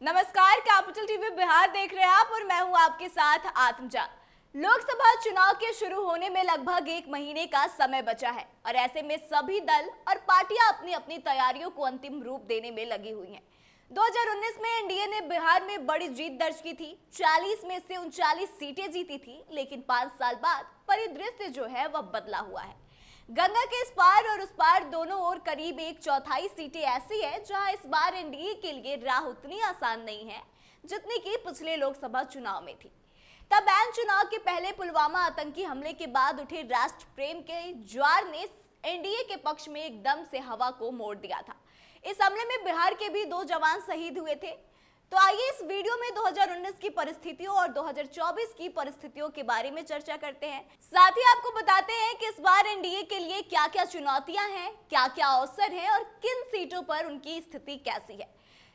नमस्कार, capital TV Bihar देख रहे हैं आप और मैं हूं आपके साथ आत्मजा। लोकसभा चुनाव के शुरू होने में लगभग 1 महीने का समय बचा है और ऐसे में सभी दल और पार्टियां अपनी अपनी तैयारियों को अंतिम रूप देने में लगी हुई हैं। 2019 में एनडीए ने बिहार में बड़ी जीत दर्ज की थी, 40 में से 39 सीटें जीती थी, लेकिन 5 साल बाद परिदृश्य जो है वह बदला हुआ है। गंगा के इस पार और उस पार दोनों ओर करीब 1/4 सीटें ऐसी है जहां इस बार एनडीए के लिए राह उतनी आसान नहीं है जितनी कि पिछले लोकसभा चुनाव में थी। तब एन चुनाव के पहले पुलवामा आतंकी हमले के बाद उठे राष्ट्र प्रेम के ज्वार ने एनडीए के पक्ष में एकदम से हवा को मोड़ दिया था। इस हमले में बिहार के भी 2 जवान शहीद हुए थे। तो आइए इस वीडियो में 2019 की परिस्थितियों और 2024 की परिस्थितियों के बारे में चर्चा करते हैं। साथ ही आपको बताते हैं कि इस बार एनडीए के लिए क्या क्या चुनौतियां हैं, क्या क्या अवसर हैं और किन सीटों पर उनकी स्थिति कैसी है।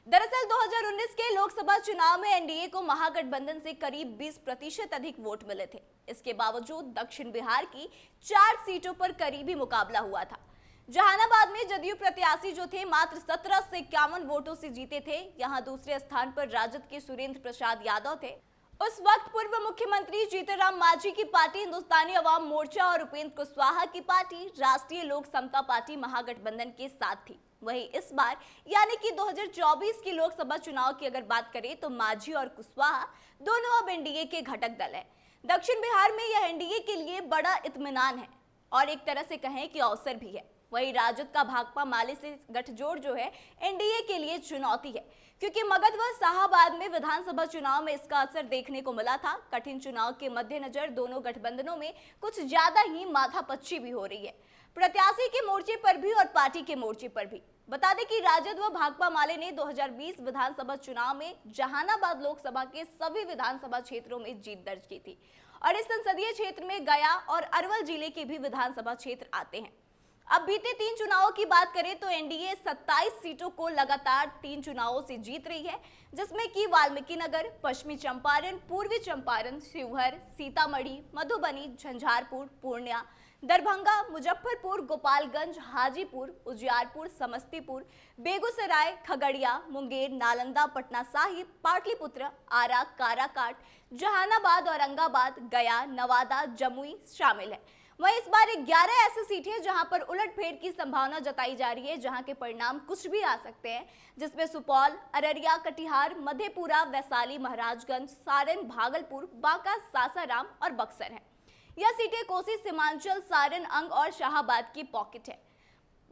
दरअसल 2019 के लोकसभा चुनाव में एनडीए को महागठबंधन से करीब 20% अधिक वोट मिले थे। इसके बावजूद दक्षिण बिहार की 4 सीटों पर करीबी मुकाबला हुआ था। जहानाबाद में जदयू प्रत्याशी जो थे मात्र 17 से 51 वोटों से जीते थे। यहां दूसरे स्थान पर राजद के सुरेंद्र प्रसाद यादव थे। उस वक्त पूर्व मुख्यमंत्री जीतनराम मांझी की पार्टी हिंदुस्तानी अवाम मोर्चा और उपेंद्र कुशवाहा की पार्टी राष्ट्रीय लोक समता पार्टी महागठबंधन के साथ थी। वहीं इस बार यानी कि 2024 की लोकसभा चुनाव की अगर बात करें तो मांझी और कुशवाहा दोनों अब एनडीए के घटक दल है। दक्षिण बिहार में यह एनडीए के लिए बड़ा इत्मीनान है और एक तरह से कहें कि अवसर भी है। वहीं राजद का भाकपा माले से गठजोड़ जो है एनडीए के लिए चुनौती है, क्योंकि मगध व शाहाबाद में विधानसभा चुनाव में इसका असर देखने को मिला था। कठिन चुनाव के मद्देनजर दोनों गठबंधनों में कुछ ज्यादा ही माथापच्ची भी हो रही है, प्रत्याशी के मोर्चे पर भी और पार्टी के मोर्चे पर भी। बता दें कि राजद व भाकपा माले ने 2020 विधानसभा चुनाव में जहानाबाद लोकसभा के सभी विधानसभा क्षेत्रों में जीत दर्ज की थी और इस संसदीय क्षेत्र में गया और अरवल जिले के भी विधानसभा क्षेत्र आते हैं। अब बीते 3 चुनावों की बात करें तो एनडीए 27 सीटों को लगातार 3 चुनावों से जीत रही है, जिसमें कि वाल्मीकिनगर, पश्चिमी चंपारण, पूर्वी चंपारण, शिवहर, सीतामढ़ी, मधुबनी, झंझारपुर, पूर्णिया, दरभंगा, मुजफ्फरपुर, गोपालगंज, हाजीपुर, उजियारपुर, समस्तीपुर, बेगूसराय, खगड़िया, मुंगेर, नालंदा, पटना साहिब, पाटलिपुत्र, आरा, काराकाट, जहानाबाद, औरंगाबाद, गया, नवादा, जमुई शामिल है। वहीं इस बार 11 ऐसी सीटें हैं जहां पर उलटफेर की संभावना जताई जा रही है, जहां के परिणाम कुछ भी आ सकते हैं, जिसमें सुपौल, अररिया, कटिहार, मधेपुरा, वैशाली, महाराजगंज, सारण, भागलपुर, बांका, सासाराम और बक्सर है। यह सीटें कोसी, सीमांचल, सारण, अंग और शाहाबाद की पॉकेट है।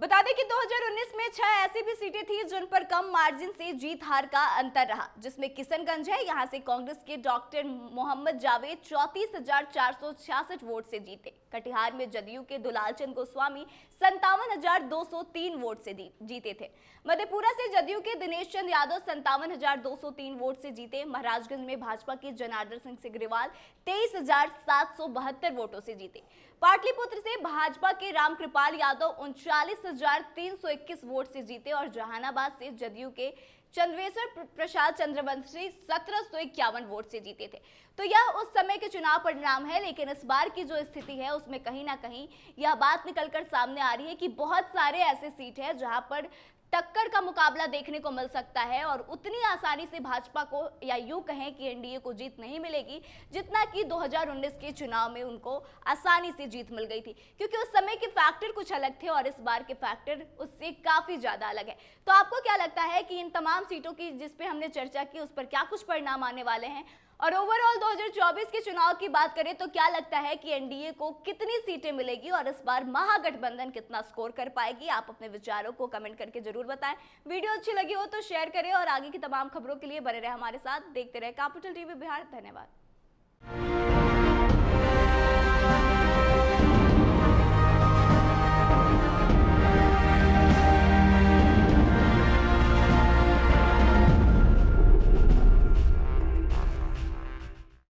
बता दें कि 2019 में 6 ऐसी भी सीटें थी जिन पर कम मार्जिन से जीत हार का अंतर रहा, जिसमें किशनगंज है। यहां से कांग्रेस के डॉक्टर मोहम्मद जावेद 34,466 वोट से जीते। कटिहार में जदयू के दुलालचंद गोस्वामी 57,203 वोट से जीते थे। मधेपुरा से जदयू के दिनेश चंद यादव 57,203 वोट से जीते। महाराजगंज में भाजपा के जनार्दन सिंह सिग्रीवाल 23,772 वोटों से जीते। पाटलिपुत्र से भाजपा के रामकृपाल यादव 39,321 वोट से जीते और जहानाबाद से जदयू के चंद्रेश्वर प्रसाद चंद्रवंशी 1751 वोट से जीते थे। तो यह उस समय के चुनाव परिणाम है, लेकिन इस बार की जो स्थिति है उसमें कहीं ना कहीं यह बात निकलकर सामने आ रही है कि बहुत सारे ऐसे सीट है जहां पर टक्कर का मुकाबला देखने को मिल सकता है और उतनी आसानी से भाजपा को या यूं कहें कि एनडीए को जीत नहीं मिलेगी जितना कि 2019 के चुनाव में उनको आसानी से जीत मिल गई थी, क्योंकि उस समय के फैक्टर कुछ अलग थे और इस बार के फैक्टर उससे काफी ज्यादा अलग है। तो आपको क्या लगता है कि इन तमाम सीटों की जिस पे हमने चर्चा की उस पर क्या कुछ परिणाम आने वाले हैं? और ओवरऑल 2024 के चुनाव की बात करें तो क्या लगता है कि एनडीए को कितनी सीटें मिलेगी और इस बार महागठबंधन कितना स्कोर कर पाएगी? आप अपने विचारों को कमेंट करके जरूर बताएं। वीडियो अच्छी लगी हो तो शेयर करें और आगे की तमाम खबरों के लिए बने रहे हमारे साथ। देखते रहे कैपिटल टीवी बिहार। धन्यवाद।